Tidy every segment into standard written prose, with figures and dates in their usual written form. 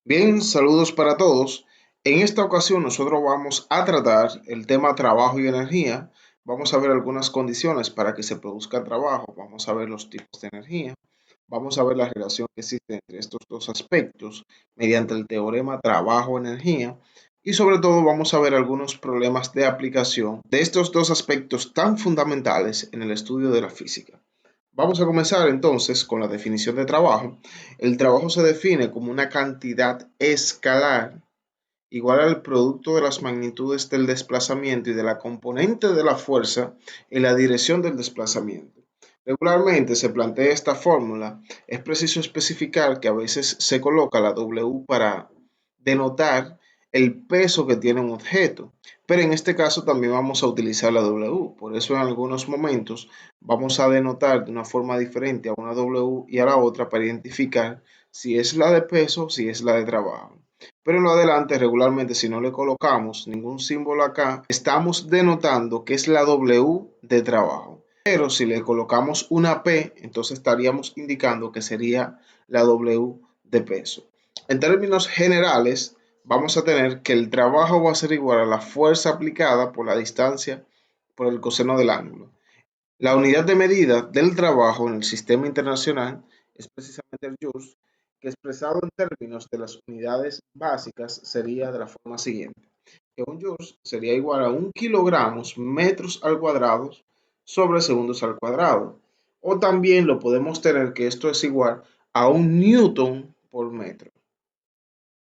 Bien, saludos para todos. En esta ocasión nosotros vamos a tratar el tema trabajo y energía. Vamos a ver algunas condiciones para que se produzca trabajo. Vamos a ver los tipos de energía. Vamos a ver la relación que existe entre estos dos aspectos mediante el teorema trabajo-energía. Y sobre todo vamos a ver algunos problemas de aplicación de estos dos aspectos tan fundamentales en el estudio de la física. Vamos a comenzar entonces con la definición de trabajo. El trabajo se define como una cantidad escalar igual al producto de las magnitudes del desplazamiento y de la componente de la fuerza en la dirección del desplazamiento. Regularmente se plantea esta fórmula. Es preciso especificar que a veces se coloca la W para denotar el peso que tiene un objeto, pero en este caso también vamos a utilizar la W. Por eso en algunos momentos vamos a denotar de una forma diferente a una W y a la otra para identificar si es la de peso o si es la de trabajo. Pero en lo adelante, regularmente, si no le colocamos ningún símbolo acá, estamos denotando que es la W de trabajo. Pero si le colocamos una P, entonces estaríamos indicando que sería la W de peso. En términos generales, vamos a tener que el trabajo va a ser igual a la fuerza aplicada por la distancia por el coseno del ángulo. La unidad de medida del trabajo en el sistema internacional es precisamente el joules, que expresado en términos de las unidades básicas sería de la forma siguiente, que un joules sería igual a 1 kilogramos metros al cuadrado sobre segundos al cuadrado. O también lo podemos tener que esto es igual a 1 newton por metro.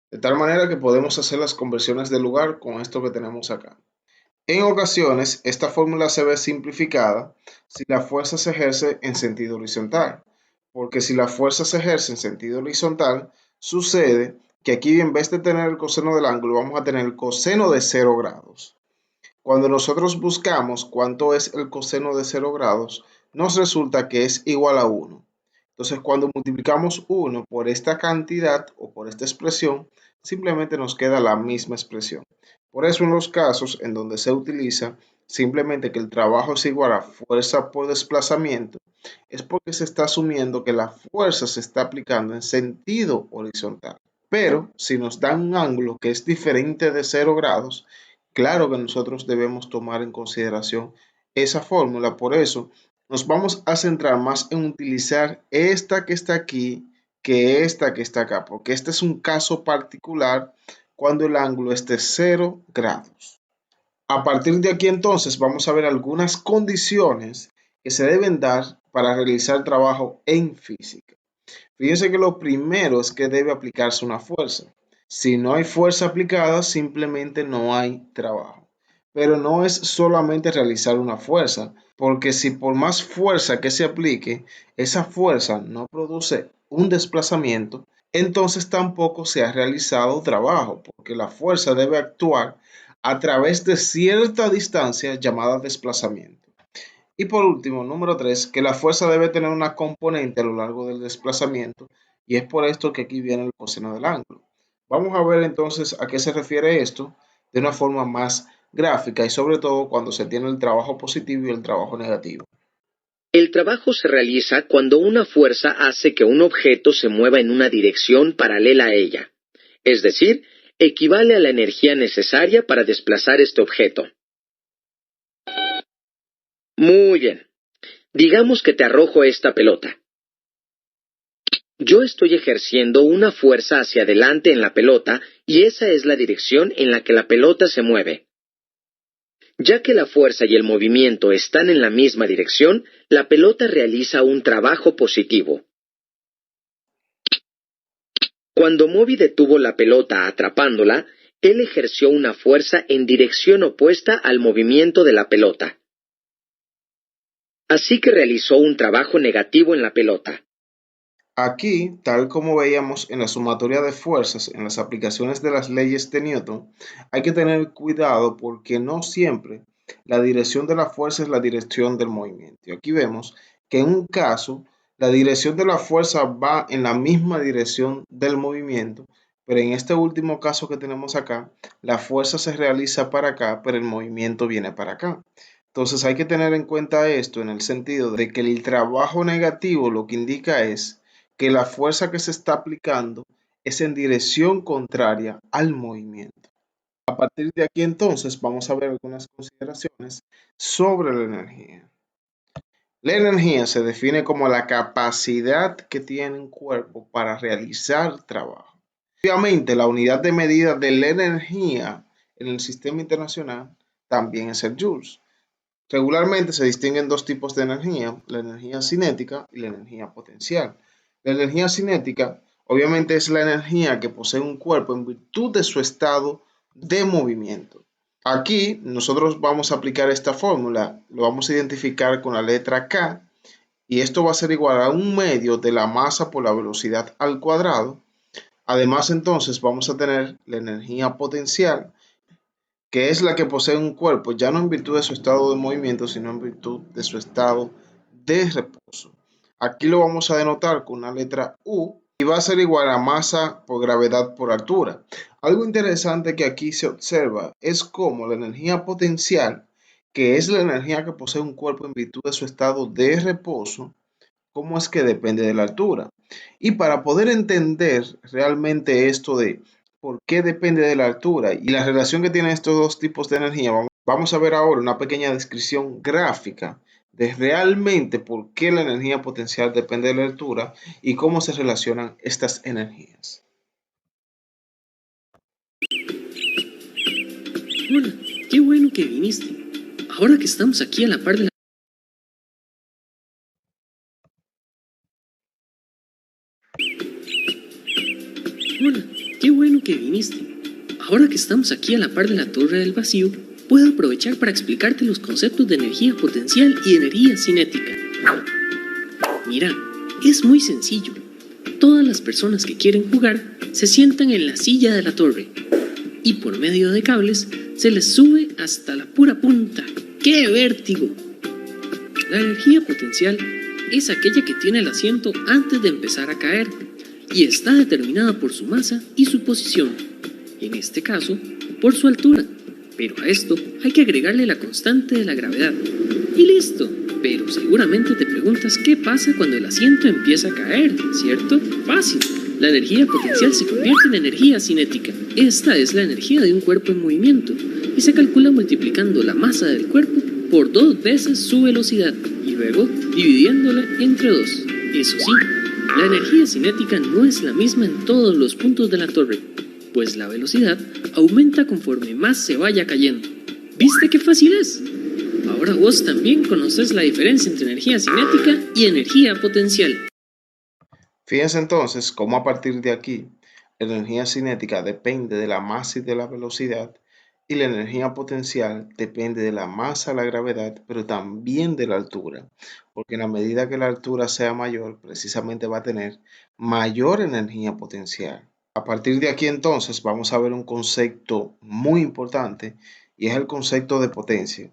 De tal manera que podemos hacer las conversiones de lugar con esto que tenemos acá. En ocasiones, esta fórmula se ve simplificada si la fuerza se ejerce en sentido horizontal, porque si la fuerza se ejerce en sentido horizontal, sucede que aquí en vez de tener el coseno del ángulo, vamos a tener el coseno de 0 grados. Cuando nosotros buscamos cuánto es el coseno de 0 grados, nos resulta que es igual a 1. Entonces, cuando multiplicamos 1 por esta cantidad o por esta expresión, simplemente nos queda la misma expresión. Por eso, en los casos en donde se utiliza simplemente que el trabajo es igual a fuerza por desplazamiento, es porque se está asumiendo que la fuerza se está aplicando en sentido horizontal. Pero si nos dan un ángulo que es diferente de 0 grados, claro que nosotros debemos tomar en consideración esa fórmula. Por eso nos vamos a centrar más en utilizar esta que está aquí que esta que está acá, porque este es un caso particular cuando el ángulo es de 0 grados. A partir de aquí entonces vamos a ver algunas condiciones que se deben dar para realizar trabajo en física. Fíjense que lo primero es que debe aplicarse una fuerza. Si no hay fuerza aplicada, simplemente no hay trabajo. Pero no es solamente realizar una fuerza, porque si por más fuerza que se aplique, esa fuerza no produce un desplazamiento, entonces tampoco se ha realizado trabajo, porque la fuerza debe actuar a través de cierta distancia llamada desplazamiento. Y por último, número 3, que la fuerza debe tener una componente a lo largo del desplazamiento y es por esto que aquí viene el coseno del ángulo. Vamos a ver entonces a qué se refiere esto de una forma más gráfica y sobre todo cuando se tiene el trabajo positivo y el trabajo negativo. El trabajo se realiza cuando una fuerza hace que un objeto se mueva en una dirección paralela a ella, es decir, equivale a la energía necesaria para desplazar este objeto. Muy bien. Digamos que te arrojo esta pelota. Yo estoy ejerciendo una fuerza hacia adelante en la pelota y esa es la dirección en la que la pelota se mueve. Ya que la fuerza y el movimiento están en la misma dirección, la pelota realiza un trabajo positivo. Cuando Moby detuvo la pelota atrapándola, él ejerció una fuerza en dirección opuesta al movimiento de la pelota. Así que realizó un trabajo negativo en la pelota. Aquí, tal como veíamos en la sumatoria de fuerzas en las aplicaciones de las leyes de Newton, hay que tener cuidado porque no siempre la dirección de la fuerza es la dirección del movimiento. Y aquí vemos que en un caso la dirección de la fuerza va en la misma dirección del movimiento, pero en este último caso que tenemos acá, la fuerza se realiza para acá, pero el movimiento viene para acá. Entonces hay que tener en cuenta esto en el sentido de que el trabajo negativo lo que indica es que la fuerza que se está aplicando es en dirección contraria al movimiento. A partir de aquí entonces vamos a ver algunas consideraciones sobre la energía. La energía se define como la capacidad que tiene un cuerpo para realizar trabajo. Obviamente, la unidad de medida de la energía en el sistema internacional también es el joules. Regularmente se distinguen dos tipos de energía, la energía cinética y la energía potencial. La energía cinética obviamente es la energía que posee un cuerpo en virtud de su estado de movimiento. Aquí nosotros vamos a aplicar esta fórmula, lo vamos a identificar con la letra K y esto va a ser igual a un medio de la masa por la velocidad al cuadrado. Además entonces vamos a tener la energía potencial, que es la que posee un cuerpo, ya no en virtud de su estado de movimiento, sino en virtud de su estado de reposo. Aquí lo vamos a denotar con una letra U y va a ser igual a masa por gravedad por altura. Algo interesante que aquí se observa es cómo la energía potencial, que es la energía que posee un cuerpo en virtud de su estado de reposo, cómo es que depende de la altura. Y para poder entender realmente esto de por qué depende de la altura y la relación que tienen estos dos tipos de energía, vamos a ver ahora una pequeña descripción gráfica de realmente por qué la energía potencial depende de la altura y cómo se relacionan estas energías. Hola, qué bueno que viniste. Ahora que estamos aquí a la par de la... Hola, qué bueno que viniste. Ahora que estamos aquí a la par de la Torre del Vacío, puedo aprovechar para explicarte los conceptos de energía potencial y energía cinética. Mira, es muy sencillo. Todas las personas que quieren jugar se sientan en la silla de la torre y por medio de cables se les sube hasta la pura punta. ¡Qué vértigo! La energía potencial es aquella que tiene el asiento antes de empezar a caer y está determinada por su masa y su posición, en este caso, por su altura. Pero a esto hay que agregarle la constante de la gravedad. Y listo. Pero seguramente te preguntas qué pasa cuando el asiento empieza a caer, ¿cierto? Fácil. La energía potencial se convierte en energía cinética. Esta es la energía de un cuerpo en movimiento y se calcula multiplicando la masa del cuerpo por 2 veces su velocidad y luego dividiéndola entre 2. Eso sí, la energía cinética no es la misma en todos los puntos de la torre, pues la velocidad aumenta conforme más se vaya cayendo. ¿Viste qué fácil es? Ahora vos también conoces la diferencia entre energía cinética y energía potencial. Fíjense entonces cómo a partir de aquí la energía cinética depende de la masa y de la velocidad y la energía potencial depende de la masa, la gravedad, pero también de la altura, porque en la medida que la altura sea mayor, precisamente va a tener mayor energía potencial. A partir de aquí entonces vamos a ver un concepto muy importante y es el concepto de potencia,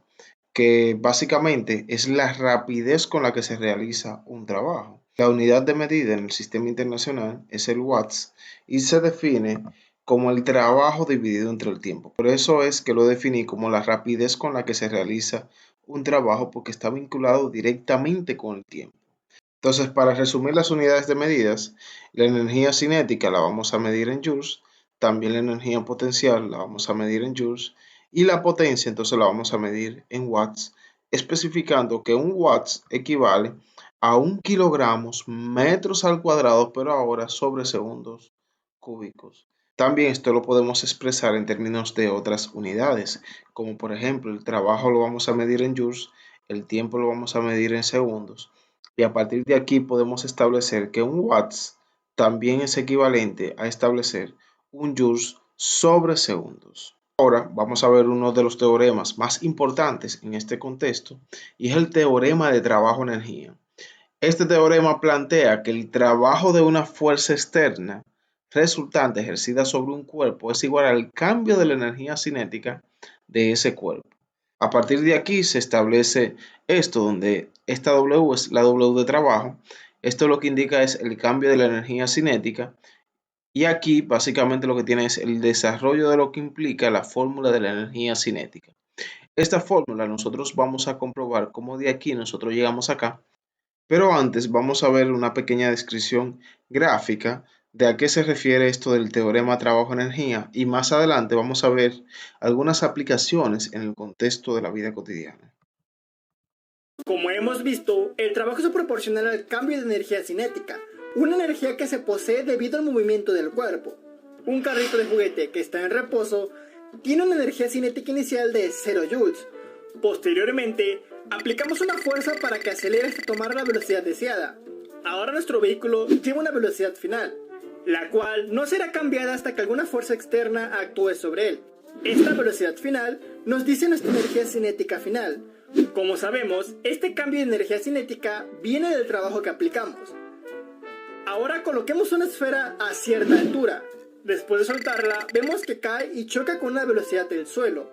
que básicamente es la rapidez con la que se realiza un trabajo. La unidad de medida en el sistema internacional es el watts y se define como el trabajo dividido entre el tiempo. Por eso es que lo definí como la rapidez con la que se realiza un trabajo porque está vinculado directamente con el tiempo. Entonces, para resumir las unidades de medidas, la energía cinética la vamos a medir en joules, también la energía potencial la vamos a medir en joules y la potencia entonces la vamos a medir en watts, especificando que un watts equivale a 1 kilogramos metros al cuadrado, pero ahora sobre segundos cúbicos. También esto lo podemos expresar en términos de otras unidades, como por ejemplo el trabajo lo vamos a medir en joules, el tiempo lo vamos a medir en segundos. Y a partir de aquí podemos establecer que un watts también es equivalente a establecer un joules sobre segundos. Ahora vamos a ver uno de los teoremas más importantes en este contexto y es el teorema de trabajo-energía. Este teorema plantea que el trabajo de una fuerza externa resultante ejercida sobre un cuerpo es igual al cambio de la energía cinética de ese cuerpo. A partir de aquí se establece esto, donde esta W es la W de trabajo. Esto lo que indica es el cambio de la energía cinética. Y aquí básicamente lo que tiene es el desarrollo de lo que implica la fórmula de la energía cinética. Esta fórmula nosotros vamos a comprobar cómo de aquí nosotros llegamos acá. Pero antes vamos a ver una pequeña descripción gráfica de a qué se refiere esto del teorema trabajo-energía y más adelante vamos a ver algunas aplicaciones en el contexto de la vida cotidiana. Como hemos visto, el trabajo es proporcional al cambio de energía cinética, una energía que se posee debido al movimiento del cuerpo. Un carrito de juguete que está en reposo tiene una energía cinética inicial de 0 joules. Posteriormente, aplicamos una fuerza para que acelere hasta tomar la velocidad deseada. Ahora nuestro vehículo lleva una velocidad final, la cual no será cambiada hasta que alguna fuerza externa actúe sobre él. Esta velocidad final nos dice nuestra energía cinética final. Como sabemos, este cambio de energía cinética viene del trabajo que aplicamos. Ahora coloquemos una esfera a cierta altura. Después de soltarla, vemos que cae y choca con una velocidad del suelo.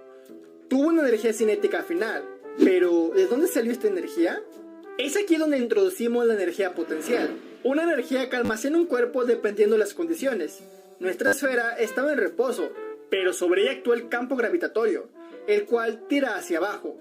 Tuvo una energía cinética final, pero ¿de dónde salió esta energía? Es aquí donde introducimos la energía potencial, una energía que almacena un cuerpo dependiendo de las condiciones. Nuestra esfera estaba en reposo, pero sobre ella actúa el campo gravitatorio, el cual tira hacia abajo.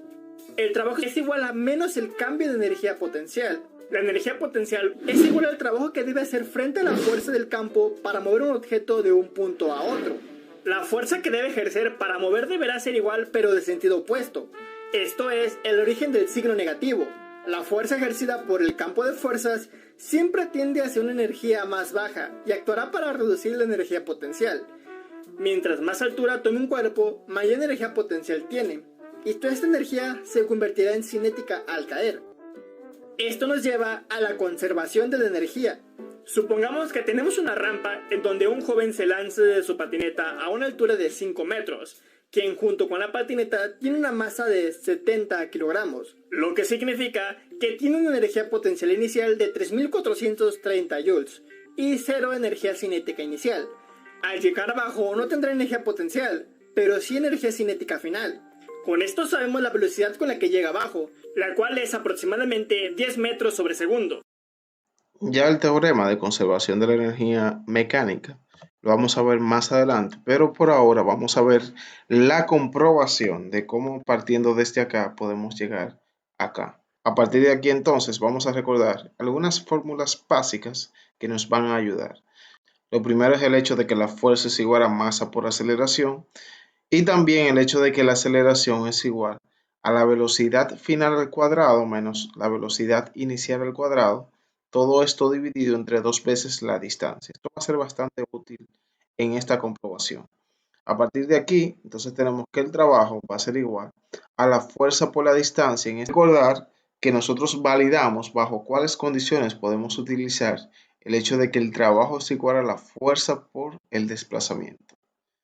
El trabajo es igual a menos el cambio de energía potencial. La energía potencial es igual al trabajo que debe hacer frente a la fuerza del campo para mover un objeto de un punto a otro. La fuerza que debe ejercer para mover deberá ser igual pero de sentido opuesto. Esto es el origen del signo negativo. La fuerza ejercida por el campo de fuerzas siempre tiende hacia una energía más baja y actuará para reducir la energía potencial. Mientras más altura tome un cuerpo, mayor energía potencial tiene, y toda esta energía se convertirá en cinética al caer. Esto nos lleva a la conservación de la energía. Supongamos que tenemos una rampa en donde un joven se lance de su patineta a una altura de 5 metros, quien junto con la patineta tiene una masa de 70 kilogramos, lo que significa que tiene una energía potencial inicial de 3430 joules y 0 energía cinética inicial. Al llegar abajo no tendrá energía potencial, pero sí energía cinética final. Con esto sabemos la velocidad con la que llega abajo, la cual es aproximadamente 10 metros sobre segundo. Ya el teorema de conservación de la energía mecánica lo vamos a ver más adelante, pero por ahora vamos a ver la comprobación de cómo partiendo desde acá podemos llegar acá. A partir de aquí entonces vamos a recordar algunas fórmulas básicas que nos van a ayudar. Lo primero es el hecho de que la fuerza es igual a masa por aceleración y también el hecho de que la aceleración es igual a la velocidad final al cuadrado menos la velocidad inicial al cuadrado. Todo esto dividido entre 2 veces la distancia. Esto va a ser bastante útil en esta comprobación. A partir de aquí, entonces tenemos que el trabajo va a ser igual a la fuerza por la distancia. Recordar que nosotros validamos bajo cuáles condiciones podemos utilizar el hecho de que el trabajo es igual a la fuerza por el desplazamiento.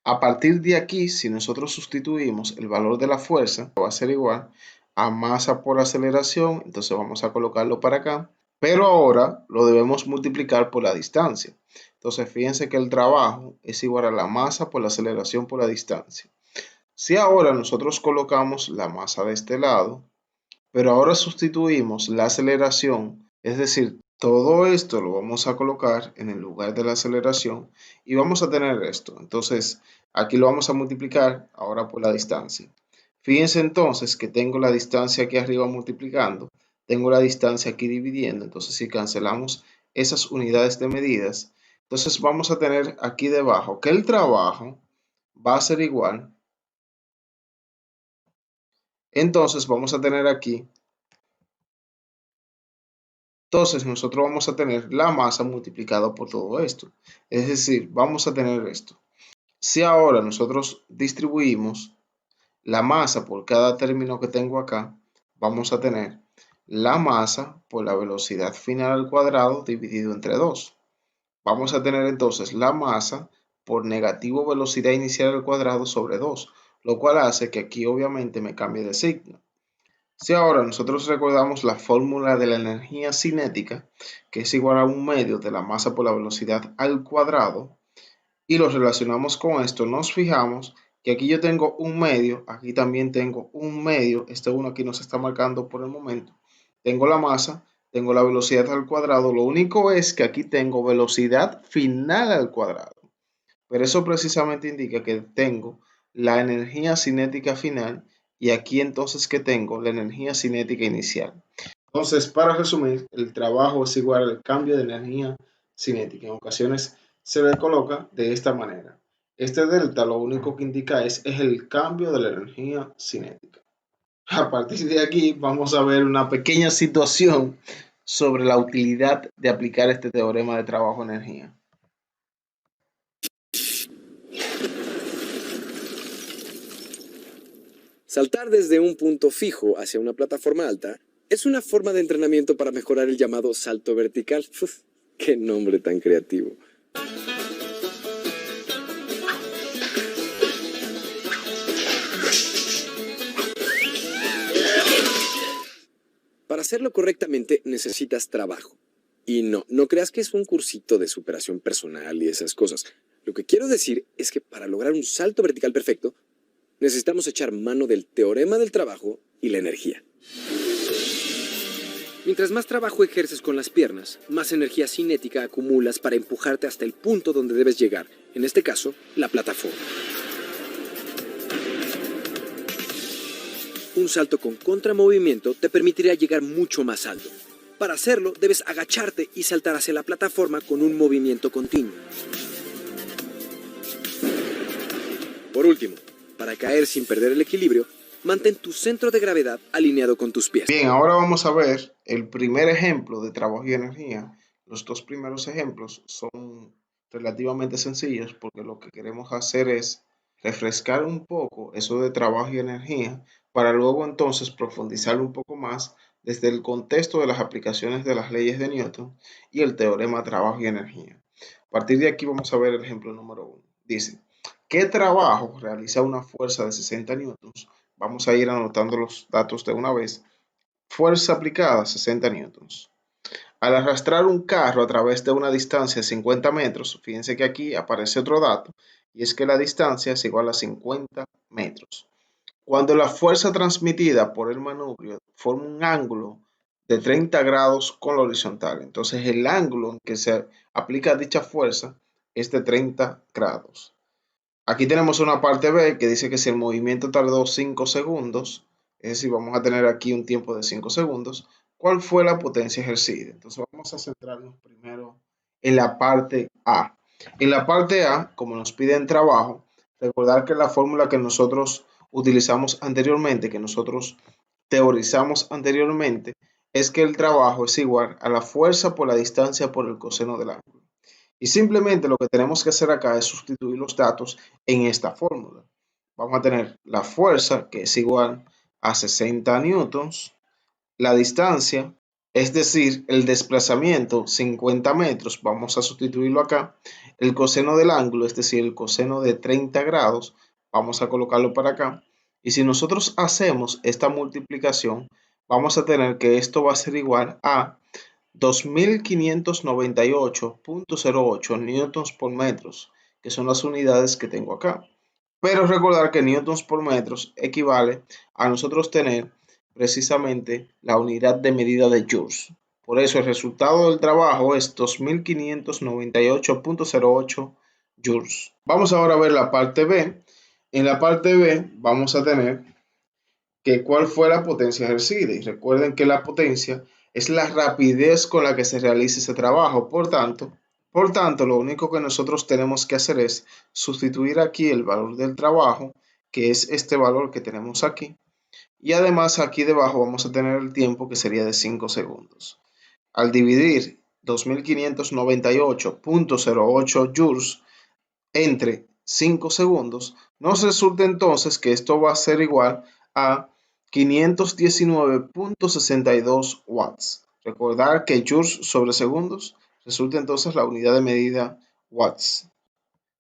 A partir de aquí, si nosotros sustituimos el valor de la fuerza, va a ser igual a masa por aceleración. Entonces vamos a colocarlo para acá. Pero ahora lo debemos multiplicar por la distancia. Entonces fíjense que el trabajo es igual a la masa por la aceleración por la distancia. Si ahora nosotros colocamos la masa de este lado, pero ahora sustituimos la aceleración, es decir, todo esto lo vamos a colocar en el lugar de la aceleración y vamos a tener esto. Entonces aquí lo vamos a multiplicar ahora por la distancia. Fíjense entonces que tengo la distancia aquí arriba multiplicando. Tengo la distancia aquí dividiendo, entonces si cancelamos esas unidades de medidas, entonces vamos a tener aquí debajo que el trabajo va a ser igual. Entonces vamos a tener aquí, entonces nosotros vamos a tener la masa multiplicada por todo esto. Es decir, vamos a tener esto. Si ahora nosotros distribuimos la masa por cada término que tengo acá, vamos a tener la masa por la velocidad final al cuadrado dividido entre 2. Vamos a tener entonces la masa por negativo velocidad inicial al cuadrado sobre 2, lo cual hace que aquí obviamente me cambie de signo. Si ahora nosotros recordamos la fórmula de la energía cinética, que es igual a 1/2 de la masa por la velocidad al cuadrado, y lo relacionamos con esto, nos fijamos que aquí yo tengo 1/2, aquí también tengo 1/2, este uno aquí nos está marcando por el momento. Tengo la masa, tengo la velocidad al cuadrado, lo único es que aquí tengo velocidad final al cuadrado. Pero eso precisamente indica que tengo la energía cinética final y aquí entonces que tengo la energía cinética inicial. Entonces, para resumir, el trabajo es igual al cambio de energía cinética. En ocasiones se le coloca de esta manera. Este delta lo único que indica es el cambio de la energía cinética. A partir de aquí vamos a ver una pequeña situación sobre la utilidad de aplicar este teorema de trabajo-energía. Saltar desde un punto fijo hacia una plataforma alta es una forma de entrenamiento para mejorar el llamado salto vertical. Uf, ¡qué nombre tan creativo! Para hacerlo correctamente necesitas trabajo. Y no creas que es un cursito de superación personal y esas cosas. Lo que quiero decir es que para lograr un salto vertical perfecto, necesitamos echar mano del teorema del trabajo y la energía. Mientras más trabajo ejerces con las piernas, más energía cinética acumulas para empujarte hasta el punto donde debes llegar, en este caso, la plataforma. Un salto con contramovimiento te permitirá llegar mucho más alto. Para hacerlo, debes agacharte y saltar hacia la plataforma con un movimiento continuo. Por último, para caer sin perder el equilibrio, mantén tu centro de gravedad alineado con tus pies. Bien, ahora vamos a ver el primer ejemplo de trabajo y energía. Los dos primeros ejemplos son relativamente sencillos porque lo que queremos hacer es refrescar un poco eso de trabajo y energía para luego entonces profundizar un poco más desde el contexto de las aplicaciones de las leyes de Newton y el teorema trabajo y energía. A partir de aquí vamos a ver el ejemplo número 1. Dice, ¿qué trabajo realiza una fuerza de 60 newtons? Vamos a ir anotando los datos de una vez. Fuerza aplicada, 60 newtons. Al arrastrar un carro a través de una distancia de 50 metros, fíjense que aquí aparece otro dato, y es que la distancia es igual a 50 metros. Cuando la fuerza transmitida por el manubrio forma un ángulo de 30 grados con la horizontal, entonces el ángulo en que se aplica dicha fuerza es de 30 grados. Aquí tenemos una parte B que dice que si el movimiento tardó 5 segundos, es decir, vamos a tener aquí un tiempo de 5 segundos, ¿cuál fue la potencia ejercida? Entonces vamos a centrarnos primero en la parte A. En la parte A, como nos piden trabajo, recordar que la fórmula que nosotros utilizamos anteriormente, que nosotros teorizamos anteriormente, es que el trabajo es igual a la fuerza por la distancia por el coseno del ángulo. Y simplemente lo que tenemos que hacer acá es sustituir los datos en esta fórmula. Vamos a tener la fuerza, que es igual a 60 newtons, la distancia, es decir, el desplazamiento, 50 metros, vamos a sustituirlo acá, el coseno del ángulo, es decir, el coseno de 30 grados, vamos a colocarlo para acá. Y si nosotros hacemos esta multiplicación, vamos a tener que esto va a ser igual a 2598.08 newtons por metros, que son las unidades que tengo acá. Pero recordar que newtons por metros equivale a nosotros tener precisamente la unidad de medida de joules. Por eso el resultado del trabajo es 2598.08 joules. Vamos ahora a ver la parte B. En la parte B vamos a tener que cuál fue la potencia ejercida. Y recuerden que la potencia es la rapidez con la que se realiza ese trabajo. Por tanto, lo único que nosotros tenemos que hacer es sustituir aquí el valor del trabajo, que es este valor que tenemos aquí. Y además aquí debajo vamos a tener el tiempo que sería de 5 segundos. Al dividir 2598.08 joules entre 5 segundos, nos resulta entonces que esto va a ser igual a 519.62 watts. Recordar que joules sobre segundos resulta entonces la unidad de medida watts.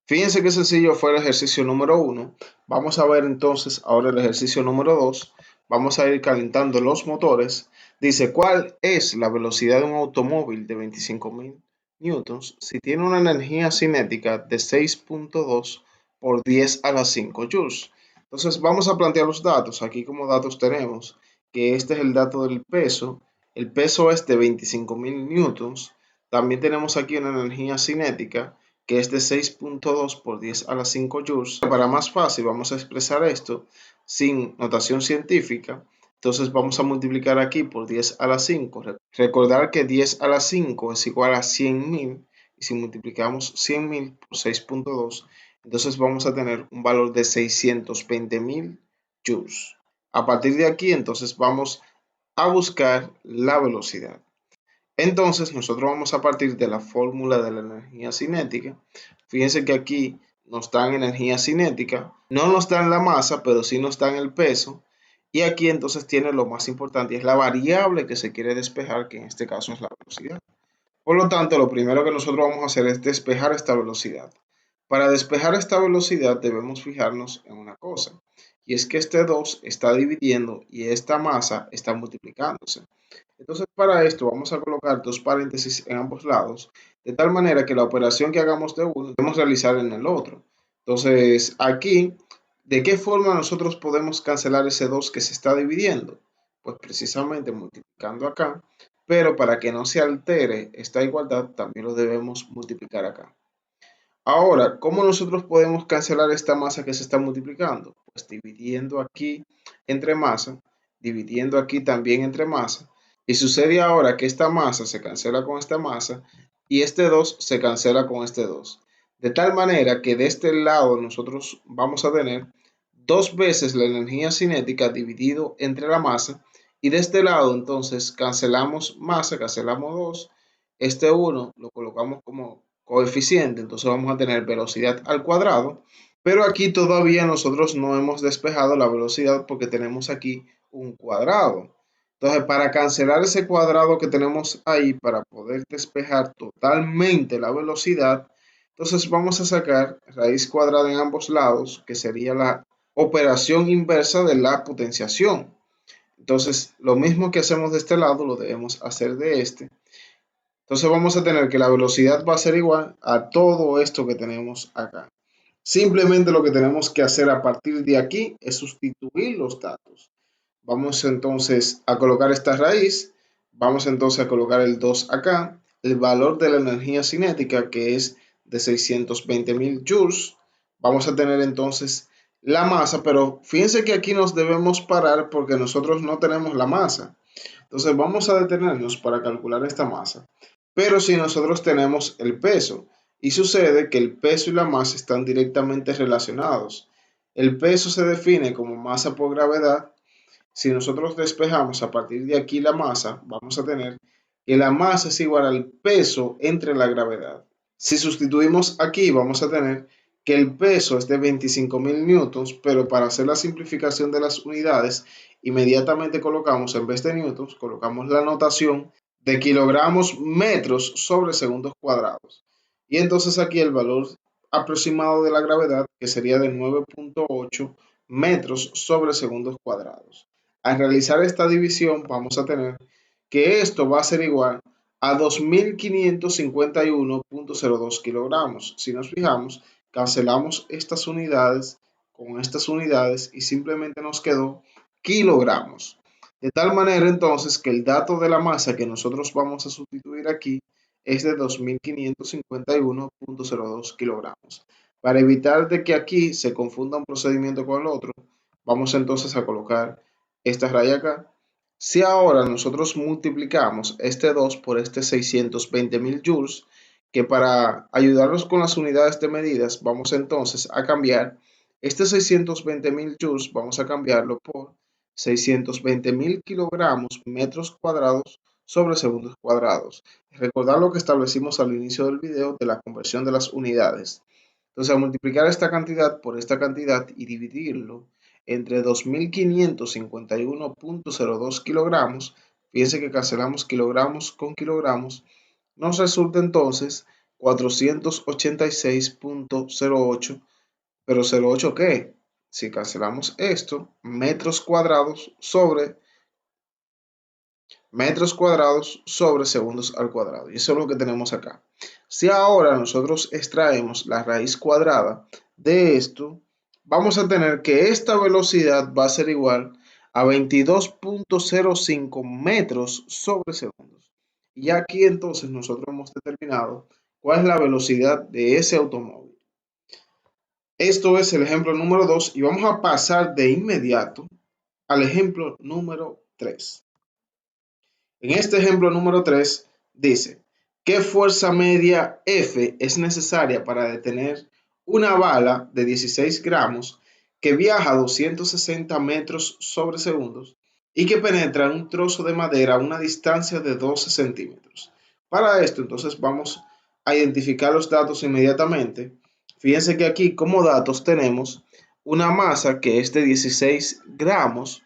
Fíjense qué sencillo fue el ejercicio número 1. Vamos a ver entonces ahora el ejercicio número 2. Vamos a ir calentando los motores. Dice, ¿cuál es la velocidad de un automóvil de 25.000 newtons si tiene una energía cinética de 6.2 por 10 a la 5 joules? Entonces vamos a plantear los datos. Aquí como datos tenemos que este es el dato del peso. El peso es de 25.000 newtons. También tenemos aquí una energía cinética que es de 6.2 por 10 a la 5 joules. Para más fácil vamos a expresar esto sin notación científica. Entonces vamos a multiplicar aquí por 10 a la 5. Recordar que 10 a la 5 es igual a 100.000, y si multiplicamos 100.000 por 6.2, entonces vamos a tener un valor de 620.000 joules. A partir de aquí, entonces vamos a buscar la velocidad. Entonces, nosotros vamos a partir de la fórmula de la energía cinética. Fíjense que aquí nos dan energía cinética, no nos dan la masa, pero sí nos dan el peso. Y aquí entonces tiene lo más importante, es la variable que se quiere despejar, que en este caso es la velocidad. Por lo tanto, lo primero que nosotros vamos a hacer es despejar esta velocidad. Para despejar esta velocidad debemos fijarnos en una cosa, y es que este 2 está dividiendo y esta masa está multiplicándose. Entonces, para esto vamos a colocar dos paréntesis en ambos lados, de tal manera que la operación que hagamos de uno debemos realizar en el otro. Entonces, aquí, ¿de qué forma nosotros podemos cancelar ese 2 que se está dividiendo? Pues precisamente multiplicando acá, pero para que no se altere esta igualdad, también lo debemos multiplicar acá. Ahora, ¿cómo nosotros podemos cancelar esta masa que se está multiplicando? Pues dividiendo aquí entre masa, dividiendo aquí también entre masa. Y sucede ahora que esta masa se cancela con esta masa y este 2 se cancela con este 2. De tal manera que de este lado nosotros vamos a tener dos veces la energía cinética dividido entre la masa y de este lado entonces cancelamos masa, cancelamos 2. Este 1 lo colocamos como coeficiente, entonces vamos a tener velocidad al cuadrado, pero aquí todavía nosotros no hemos despejado la velocidad porque tenemos aquí un cuadrado. Entonces, para cancelar ese cuadrado que tenemos ahí, para poder despejar totalmente la velocidad, entonces vamos a sacar raíz cuadrada en ambos lados, que sería la operación inversa de la potenciación. Entonces, lo mismo que hacemos de este lado, lo debemos hacer de este. Entonces vamos a tener que la velocidad va a ser igual a todo esto que tenemos acá. Simplemente lo que tenemos que hacer a partir de aquí es sustituir los datos. Vamos entonces a colocar esta raíz, vamos entonces a colocar el 2 acá, el valor de la energía cinética que es de 620.000 joules. Vamos a tener entonces la masa, pero fíjense que aquí nos debemos parar porque nosotros no tenemos la masa. Entonces vamos a detenernos para calcular esta masa. Pero si nosotros tenemos el peso, y sucede que el peso y la masa están directamente relacionados. El peso se define como masa por gravedad. Si nosotros despejamos a partir de aquí la masa, vamos a tener que la masa es igual al peso entre la gravedad. Si sustituimos aquí, vamos a tener que el peso es de 25.000 newtons, pero para hacer la simplificación de las unidades, inmediatamente colocamos, en vez de newtons, colocamos la notación de kilogramos metros sobre segundos cuadrados. Y entonces aquí el valor aproximado de la gravedad, que sería de 9.8 metros sobre segundos cuadrados. Al realizar esta división vamos a tener que esto va a ser igual a 2.551.02 kilogramos. Si nos fijamos, cancelamos estas unidades con estas unidades y simplemente nos quedó kilogramos. De tal manera entonces que el dato de la masa que nosotros vamos a sustituir aquí es de 2.551.02 kilogramos. Para evitar de que aquí se confunda un procedimiento con el otro, vamos entonces a colocar esta raya acá. Si ahora nosotros multiplicamos este 2 por este 620.000 joules, que para ayudarnos con las unidades de medidas, vamos entonces a cambiar este 620.000 joules, vamos a cambiarlo por 620.000 kilogramos metros cuadrados sobre segundos cuadrados. Recordar lo que establecimos al inicio del video de la conversión de las unidades. Entonces, al multiplicar esta cantidad por esta cantidad y dividirlo entre 2.551.02 kilogramos, fíjense que cancelamos kilogramos con kilogramos, nos resulta entonces 486.08, pero 08 ¿qué? Si cancelamos esto, metros cuadrados sobre segundos al cuadrado. Y eso es lo que tenemos acá. Si ahora nosotros extraemos la raíz cuadrada de esto, vamos a tener que esta velocidad va a ser igual a 22.05 metros sobre segundos. Y aquí entonces nosotros hemos determinado cuál es la velocidad de ese automóvil. Esto es el ejemplo número 2 y vamos a pasar de inmediato al ejemplo número 3. En este ejemplo número 3 dice ¿Qué fuerza media F es necesaria para detener una bala de 16 gramos que viaja a 260 metros sobre segundos y que penetra en un trozo de madera a una distancia de 12 centímetros? Para esto, entonces, vamos a identificar los datos inmediatamente. Fíjense que aquí como datos tenemos una masa que es de 16 gramos.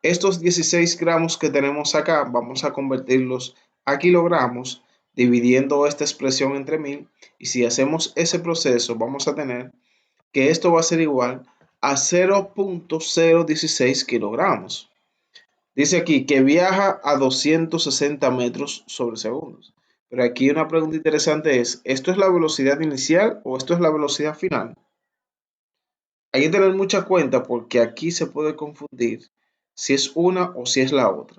Estos 16 gramos que tenemos acá vamos a convertirlos a kilogramos dividiendo esta expresión entre 1000, y si hacemos ese proceso vamos a tener que esto va a ser igual a 0.016 kilogramos. Dice aquí que viaja a 260 metros sobre segundos. Pero aquí una pregunta interesante es, ¿esto es la velocidad inicial o esto es la velocidad final? Hay que tener mucha cuenta porque aquí se puede confundir si es una o si es la otra.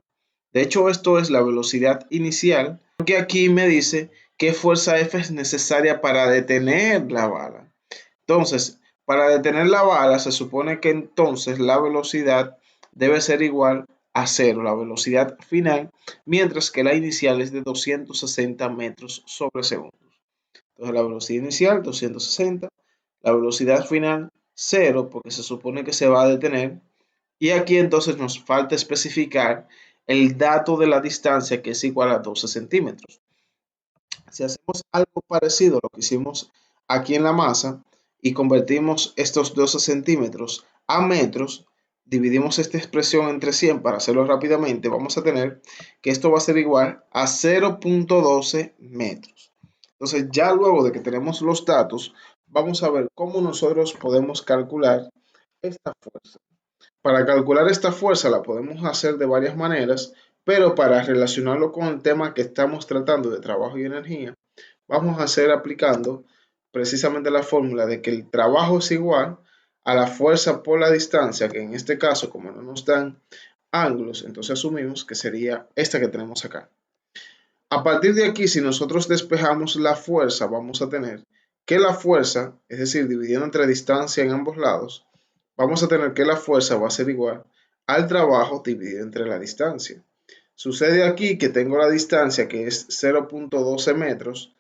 De hecho, esto es la velocidad inicial, porque aquí me dice qué fuerza F es necesaria para detener la bala. Entonces, para detener la bala se supone que entonces la velocidad debe ser igual a cero, la velocidad final, mientras que la inicial es de 260 metros sobre segundos. Entonces, la velocidad inicial 260, la velocidad final 0, porque se supone que se va a detener. Y aquí entonces nos falta especificar el dato de la distancia, que es igual a 12 centímetros. Si hacemos algo parecido a lo que hicimos aquí en la masa y convertimos estos 12 centímetros a metros, dividimos esta expresión entre 100 para hacerlo rápidamente, vamos a tener que esto va a ser igual a 0.12 metros. Entonces, ya luego de que tenemos los datos, vamos a ver cómo nosotros podemos calcular esta fuerza. Para calcular esta fuerza la podemos hacer de varias maneras, pero para relacionarlo con el tema que estamos tratando de trabajo y energía, vamos a hacer aplicando precisamente la fórmula de que el trabajo es igual a la fuerza por la distancia, que en este caso, como no nos dan ángulos, entonces asumimos que sería esta que tenemos acá. A partir de aquí, si nosotros despejamos la fuerza, vamos a tener que la fuerza, es decir, dividiendo entre distancia en ambos lados, vamos a tener que la fuerza va a ser igual al trabajo dividido entre la distancia. Sucede aquí que tengo la distancia que es 0.12 metros,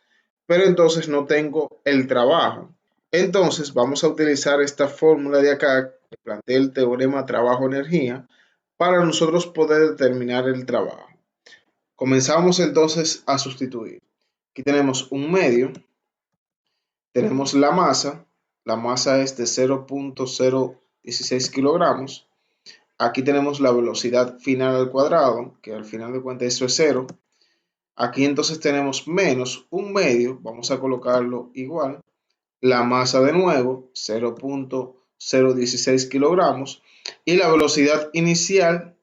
pero entonces no tengo el trabajo. Entonces vamos a utilizar esta fórmula de acá que plantea el teorema trabajo-energía para nosotros poder determinar el trabajo. Comenzamos entonces a sustituir. Aquí tenemos un medio, tenemos la masa es de 0.016 kilogramos. Aquí tenemos la velocidad final al cuadrado, que al final de cuentas eso es 0. Aquí entonces tenemos menos un medio, vamos a colocarlo igual. La masa de nuevo, 0.016 kilogramos. Y la velocidad inicial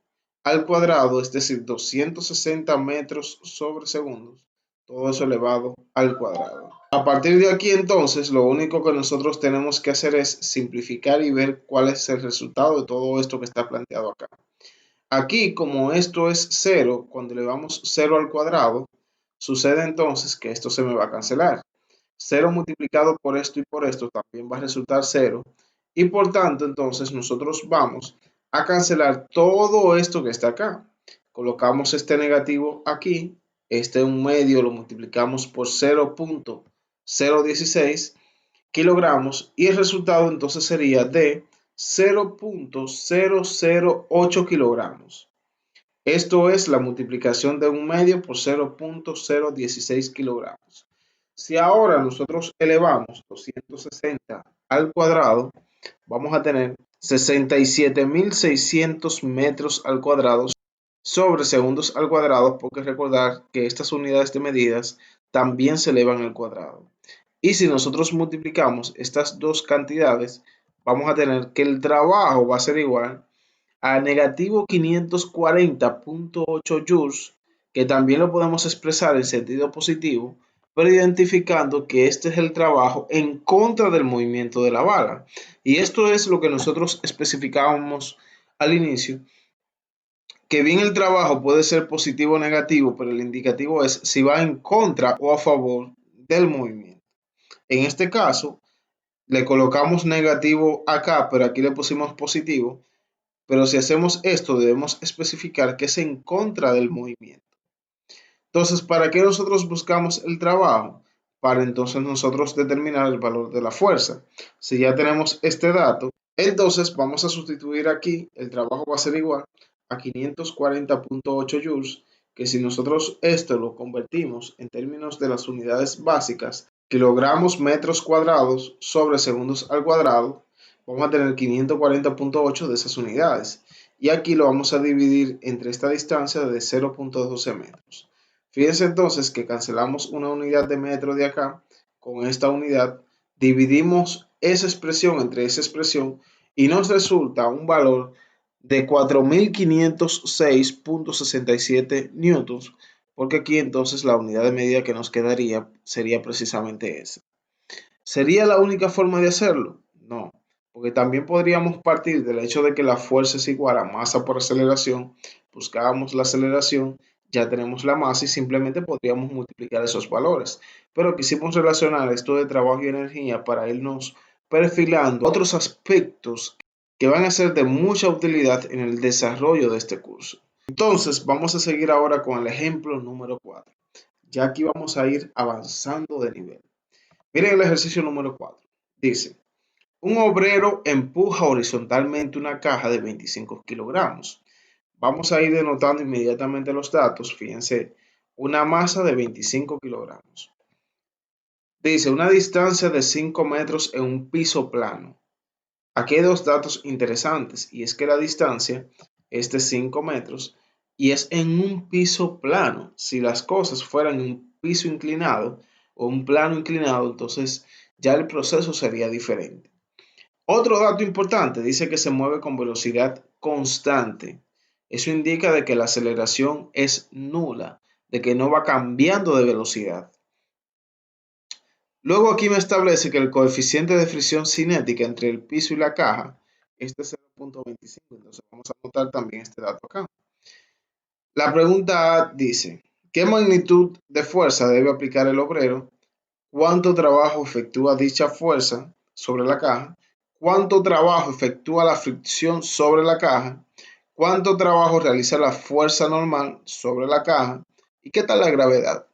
al cuadrado, es decir, 260 metros sobre segundos. Todo eso elevado al cuadrado. A partir de aquí entonces, lo único que nosotros tenemos que hacer es simplificar y ver cuál es el resultado de todo esto que está planteado acá. Aquí, como esto es 0, cuando elevamos 0 al cuadrado, sucede entonces que esto se me va a cancelar. 0 multiplicado por esto y por esto también va a resultar 0. Y por tanto, entonces nosotros vamos a cancelar todo esto que está acá. Colocamos este negativo aquí, este un medio lo multiplicamos por 0.016 kilogramos y el resultado entonces sería de 0.008 kilogramos. Esto es la multiplicación de un medio por 0.016 kilogramos. Si ahora nosotros elevamos 260 al cuadrado, vamos a tener 67.600 metros al cuadrado sobre segundos al cuadrado, porque recordar que estas unidades de medidas también se elevan al cuadrado. Y si nosotros multiplicamos estas dos cantidades, vamos a tener que el trabajo va a ser igual a negativo 540.8 joules, que también lo podemos expresar en sentido positivo, pero identificando que este es el trabajo en contra del movimiento de la bala. Y esto es lo que nosotros especificábamos al inicio, que bien el trabajo puede ser positivo o negativo, pero el indicativo es si va en contra o a favor del movimiento. En este caso, le colocamos negativo acá, pero aquí le pusimos positivo. Pero si hacemos esto, debemos especificar que es en contra del movimiento. Entonces, ¿para qué nosotros buscamos el trabajo? Para entonces nosotros determinar el valor de la fuerza. Si ya tenemos este dato, entonces vamos a sustituir aquí, el trabajo va a ser igual a 540.8 joules, que si nosotros esto lo convertimos en términos de las unidades básicas, kilogramos metros cuadrados sobre segundos al cuadrado, vamos a tener 540.8 de esas unidades. Y aquí lo vamos a dividir entre esta distancia de 0.12 metros. Fíjense entonces que cancelamos una unidad de metro de acá con esta unidad, dividimos esa expresión entre esa expresión y nos resulta un valor de 4.506.67 newtons, porque aquí entonces la unidad de medida que nos quedaría sería precisamente esa. ¿Sería la única forma de hacerlo? No, porque también podríamos partir del hecho de que la fuerza es igual a masa por aceleración, buscábamos la aceleración, ya tenemos la masa y simplemente podríamos multiplicar esos valores. Pero quisimos relacionar esto de trabajo y energía para irnos perfilando otros aspectos que van a ser de mucha utilidad en el desarrollo de este curso. Entonces, vamos a seguir ahora con el ejemplo número 4. Ya aquí vamos a ir avanzando de nivel. Miren el ejercicio número 4. Dice, un obrero empuja horizontalmente una caja de 25 kilogramos. Vamos a ir denotando inmediatamente los datos. Fíjense, una masa de 25 kilogramos. Dice, una distancia de 5 metros en un piso plano. Aquí hay dos datos interesantes y es que la distancia es de 5 metros y es en un piso plano. Si las cosas fueran en un piso inclinado o un plano inclinado, entonces ya el proceso sería diferente. Otro dato importante dice que se mueve con velocidad constante. Eso indica de que la aceleración es nula, de que no va cambiando de velocidad. Luego aquí me establece que el coeficiente de fricción cinética entre el piso y la caja es de 0.25. Entonces vamos a anotar también este dato acá. La pregunta A dice, ¿qué magnitud de fuerza debe aplicar el obrero? ¿Cuánto trabajo efectúa dicha fuerza sobre la caja? ¿Cuánto trabajo efectúa la fricción sobre la caja? ¿Cuánto trabajo realiza la fuerza normal sobre la caja? ¿Y qué tal la gravedad?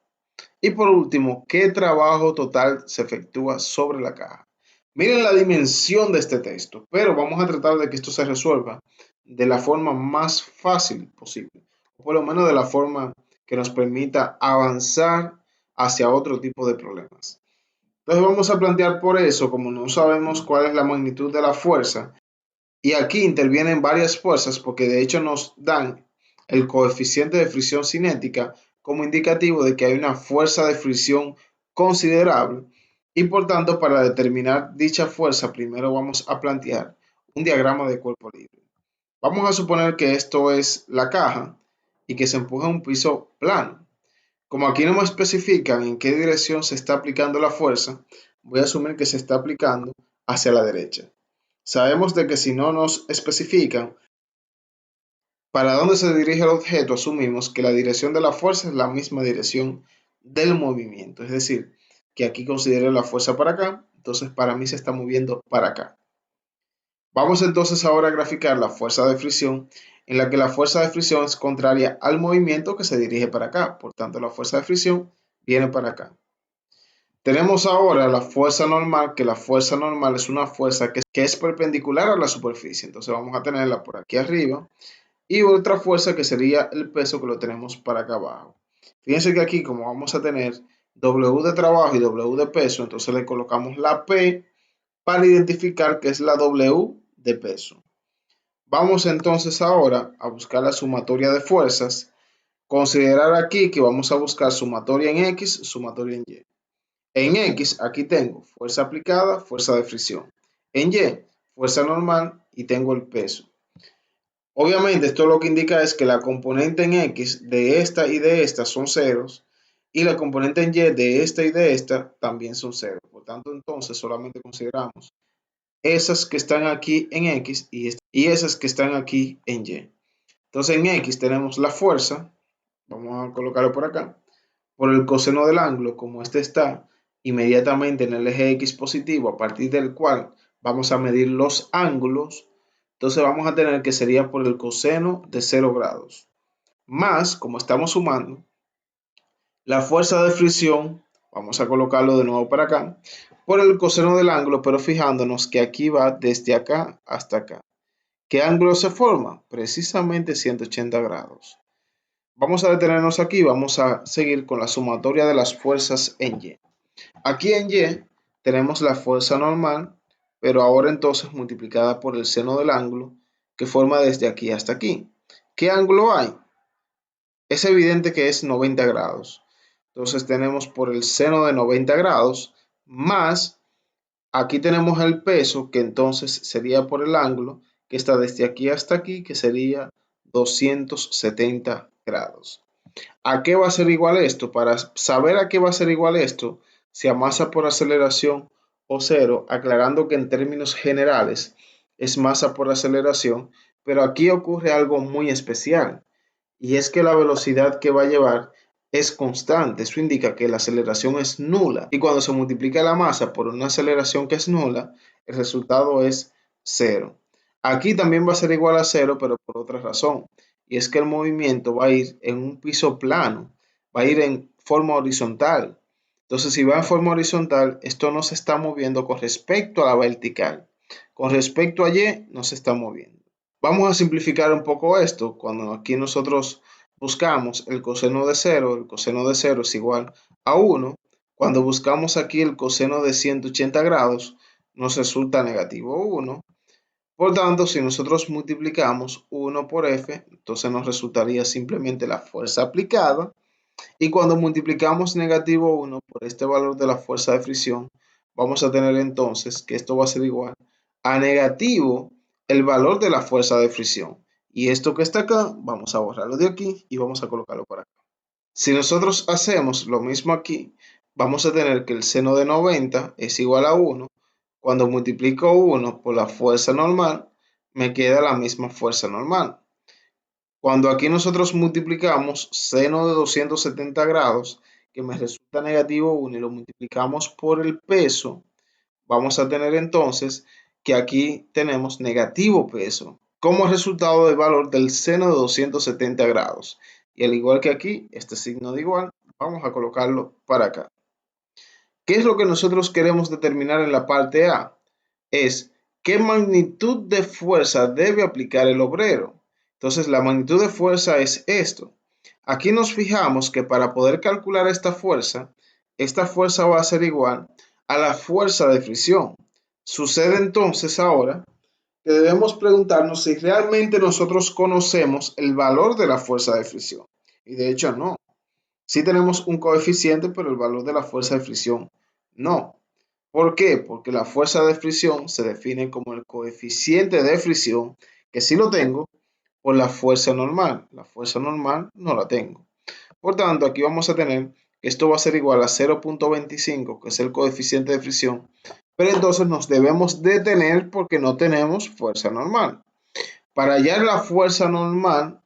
Y por último, ¿qué trabajo total se efectúa sobre la caja? Miren la dimensión de este texto, pero vamos a tratar de que esto se resuelva de la forma más fácil posible, o por lo menos de la forma que nos permita avanzar hacia otro tipo de problemas. Entonces vamos a plantear por eso, como no sabemos cuál es la magnitud de la fuerza, y aquí intervienen varias fuerzas porque de hecho nos dan el coeficiente de fricción cinética como indicativo de que hay una fuerza de fricción considerable y por tanto para determinar dicha fuerza primero vamos a plantear un diagrama de cuerpo libre. Vamos a suponer que esto es la caja y que se empuja un piso plano. Como aquí no me especifican en qué dirección se está aplicando la fuerza, voy a asumir que se está aplicando hacia la derecha. Sabemos de que si no nos especifican para dónde se dirige el objeto, asumimos que la dirección de la fuerza es la misma dirección del movimiento. Es decir, que aquí considero la fuerza para acá, entonces para mí se está moviendo para acá. Vamos entonces ahora a graficar la fuerza de fricción, en la que la fuerza de fricción es contraria al movimiento que se dirige para acá. Por tanto, la fuerza de fricción viene para acá. Tenemos ahora la fuerza normal, que la fuerza normal es una fuerza que es perpendicular a la superficie. Entonces vamos a tenerla por aquí arriba. Y otra fuerza que sería el peso que lo tenemos para acá abajo. Fíjense que aquí como vamos a tener W de trabajo y W de peso, entonces le colocamos la P para identificar que es la W de peso. Vamos entonces ahora a buscar la sumatoria de fuerzas. Considerar aquí que vamos a buscar sumatoria en X, sumatoria en Y. En X aquí tengo fuerza aplicada, fuerza de fricción. En Y, fuerza normal y tengo el peso. Obviamente esto lo que indica es que la componente en X de esta y de esta son ceros y la componente en Y de esta y de esta también son ceros. Por tanto, entonces solamente consideramos esas que están aquí en X y esas que están aquí en Y. Entonces en X tenemos la fuerza, vamos a colocarlo por acá, por el coseno del ángulo, como este está inmediatamente en el eje X positivo, a partir del cual vamos a medir los ángulos. Entonces vamos a tener que sería por el coseno de 0 grados. Más, como estamos sumando, La fuerza de fricción, vamos a colocarlo de nuevo para acá, por el coseno del ángulo, pero fijándonos que aquí va desde acá hasta acá. ¿Qué ángulo se forma? Precisamente 180 grados. Vamos a detenernos aquí, vamos a seguir con la sumatoria de las fuerzas en Y. Aquí en Y tenemos la fuerza normal, pero ahora entonces multiplicada por el seno del ángulo que forma desde aquí hasta aquí. ¿Qué ángulo hay? Es evidente que es 90 grados. Entonces tenemos por el seno de 90 grados más, aquí tenemos el peso que entonces sería por el ángulo que está desde aquí hasta aquí, que sería 270 grados. ¿A qué va a ser igual esto? Para saber a qué va a ser igual esto, si a masa por aceleración o cero, aclarando que en términos generales es masa por aceleración, pero aquí ocurre algo muy especial y es que la velocidad que va a llevar es constante. Eso indica que la aceleración es nula y cuando se multiplica la masa por una aceleración que es nula, el resultado es cero. Aquí también va a ser igual a cero, pero por otra razón, y es que el movimiento va a ir en un piso plano, va a ir en forma horizontal. Entonces, si va en forma horizontal, esto no se está moviendo con respecto a la vertical. Con respecto a Y, no se está moviendo. Vamos a simplificar un poco esto. Cuando aquí nosotros buscamos el coseno de 0, el coseno de 0 es igual a 1. Cuando buscamos aquí el coseno de 180 grados, nos resulta negativo 1. Por tanto, si nosotros multiplicamos 1 por F, entonces nos resultaría simplemente la fuerza aplicada. Y cuando multiplicamos negativo 1 por este valor de la fuerza de fricción, vamos a tener entonces que esto va a ser igual a negativo el valor de la fuerza de fricción. Y esto que está acá, vamos a borrarlo de aquí y vamos a colocarlo por acá. Si nosotros hacemos lo mismo aquí, vamos a tener que el seno de 90 es igual a 1. Cuando multiplico 1 por la fuerza normal, me queda la misma fuerza normal. Cuando aquí nosotros multiplicamos seno de 270 grados, que me resulta negativo 1, y lo multiplicamos por el peso, vamos a tener entonces que aquí tenemos negativo peso como resultado del valor del seno de 270 grados. Y al igual que aquí, este signo de igual, vamos a colocarlo para acá. ¿Qué es lo que nosotros queremos determinar en la parte A? Es qué magnitud de fuerza debe aplicar el obrero. Entonces, la magnitud de fuerza es esto. Aquí nos fijamos que para poder calcular esta fuerza va a ser igual a la fuerza de fricción. Sucede entonces ahora que debemos preguntarnos si realmente nosotros conocemos el valor de la fuerza de fricción. Y de hecho no. Sí tenemos un coeficiente, pero el valor de la fuerza de fricción no. ¿Por qué? Porque la fuerza de fricción se define como el coeficiente de fricción, que sí lo tengo, por la fuerza normal. La fuerza normal no la tengo. Por tanto, aquí vamos a tener que esto va a ser igual a 0.25, que es el coeficiente de fricción, pero entonces nos debemos detener porque no tenemos fuerza normal. Para hallar la fuerza normal,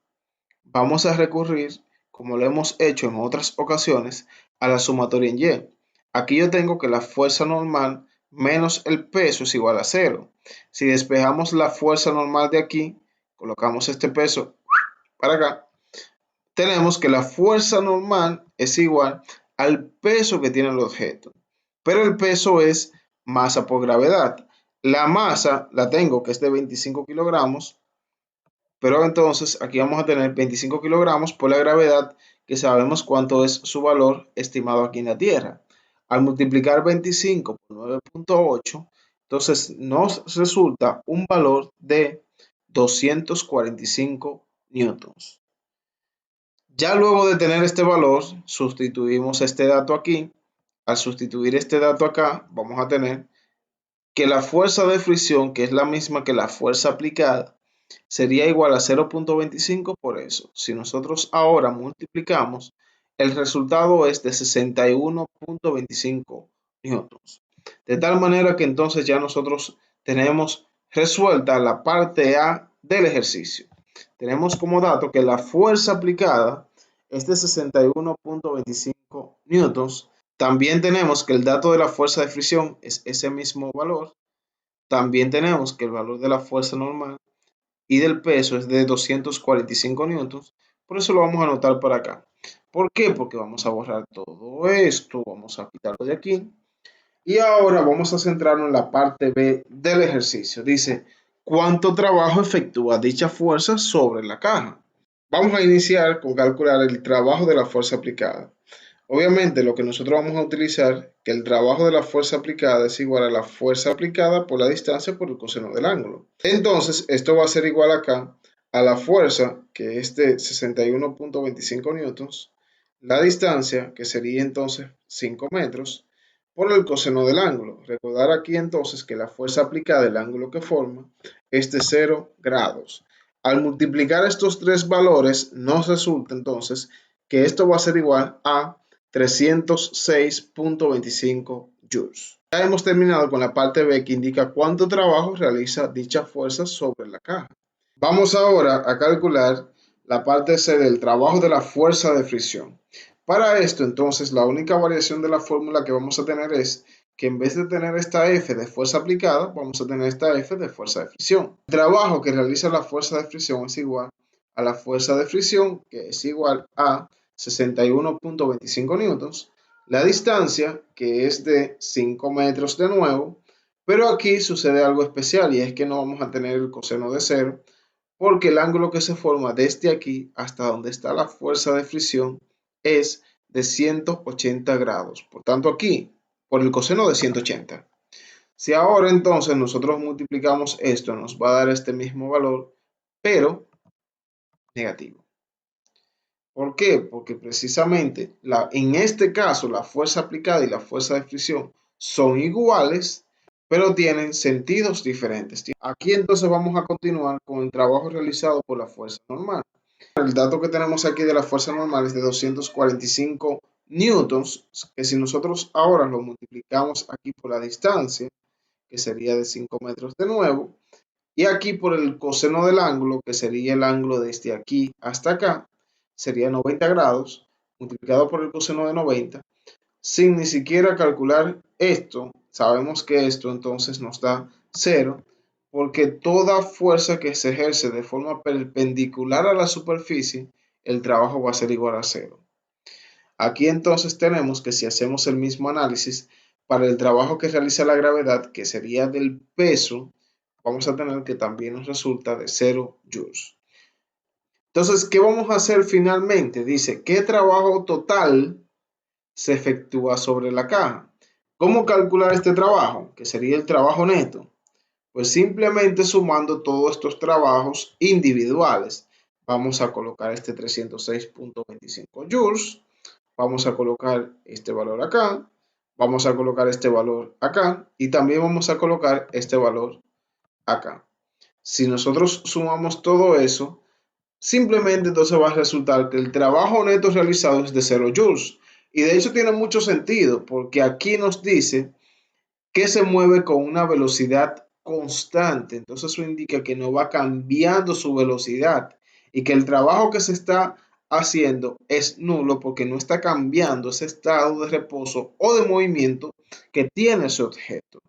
vamos a recurrir, como lo hemos hecho en otras ocasiones, a la sumatoria en Y. Aquí yo tengo que la fuerza normal menos el peso es igual a 0. Si despejamos la fuerza normal de aquí, colocamos este peso para acá, tenemos que la fuerza normal es igual al peso que tiene el objeto. Pero el peso es masa por gravedad. La masa la tengo que es de 25 kilogramos, pero entonces aquí vamos a tener 25 kilogramos por la gravedad, que sabemos cuánto es su valor estimado aquí en la Tierra. Al multiplicar 25 por 9.8, entonces nos resulta un valor de 245 newtons. Ya luego de tener este valor, sustituimos este dato aquí. Al sustituir este dato acá, vamos a tener que la fuerza de fricción, que es la misma que la fuerza aplicada, sería igual a 0.25 por eso. Si nosotros ahora multiplicamos, el resultado es de 61.25 newtons. De tal manera que entonces ya nosotros tenemos resuelta la parte A del ejercicio. Tenemos como dato que la fuerza aplicada es de 61.25 newtons. También tenemos que el dato de la fuerza de fricción es ese mismo valor. También tenemos que el valor de la fuerza normal y del peso es de 245 newtons. Por eso lo vamos a anotar por acá. ¿Por qué? Porque vamos a borrar todo esto, vamos a quitarlo de aquí. Y ahora vamos a centrarnos en la parte B del ejercicio. Dice, ¿cuánto trabajo efectúa dicha fuerza sobre la caja? Vamos a iniciar con calcular el trabajo de la fuerza aplicada. Obviamente lo que nosotros vamos a utilizar, que el trabajo de la fuerza aplicada es igual a la fuerza aplicada por la distancia por el coseno del ángulo. Entonces esto va a ser igual acá a la fuerza, que es de 61.25 newtons, la distancia, que sería entonces 5 metros, por el coseno del ángulo. Recordar aquí entonces que la fuerza aplicada, el ángulo que forma, es de 0 grados. Al multiplicar estos tres valores, nos resulta entonces que esto va a ser igual a 306.25 joules. Ya hemos terminado con la parte B, que indica cuánto trabajo realiza dicha fuerza sobre la caja. Vamos ahora a calcular la parte C del trabajo de la fuerza de fricción. Para esto, entonces, la única variación de la fórmula que vamos a tener es que en vez de tener esta F de fuerza aplicada, vamos a tener esta F de fuerza de fricción. El trabajo que realiza la fuerza de fricción es igual a la fuerza de fricción, que es igual a 61.25 newtons, la distancia, que es de 5 metros de nuevo, pero aquí sucede algo especial y es que no vamos a tener el coseno de 0, porque el ángulo que se forma desde aquí hasta donde está la fuerza de fricción es de 180 grados. Por tanto, aquí, por el coseno de 180. Si ahora entonces nosotros multiplicamos esto, nos va a dar este mismo valor, pero negativo. ¿Por qué? Porque precisamente en este caso la fuerza aplicada y la fuerza de fricción son iguales, pero tienen sentidos diferentes. Aquí entonces vamos a continuar con el trabajo realizado por la fuerza normal. El dato que tenemos aquí de la fuerza normal es de 245 newtons, que si nosotros ahora lo multiplicamos aquí por la distancia, que sería de 5 metros de nuevo, y aquí por el coseno del ángulo, que sería el ángulo desde aquí hasta acá, sería 90 grados, multiplicado por el coseno de 90, sin ni siquiera calcular esto. Sabemos que esto entonces nos da 0, porque toda fuerza que se ejerce de forma perpendicular a la superficie, el trabajo va a ser igual a 0. Aquí entonces tenemos que si hacemos el mismo análisis para el trabajo que realiza la gravedad, que sería del peso, vamos a tener que también nos resulta de 0 joules. Entonces, ¿qué vamos a hacer finalmente? Dice, ¿qué trabajo total se efectúa sobre la caja? ¿Cómo calcular este trabajo? Que sería el trabajo neto. Pues simplemente sumando todos estos trabajos individuales. Vamos a colocar este 306.25 joules. Vamos a colocar este valor acá. Vamos a colocar este valor acá. Y también vamos a colocar este valor acá. Si nosotros sumamos todo eso, simplemente entonces va a resultar que el trabajo neto realizado es de 0 joules. Y de hecho tiene mucho sentido, porque aquí nos dice que se mueve con una velocidad constante. Entonces eso indica que no va cambiando su velocidad y que el trabajo que se está haciendo es nulo porque no está cambiando ese estado de reposo o de movimiento que tiene ese objeto.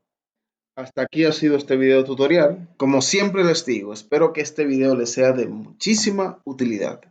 Hasta aquí ha sido este video tutorial. Como siempre les digo, espero que este video les sea de muchísima utilidad.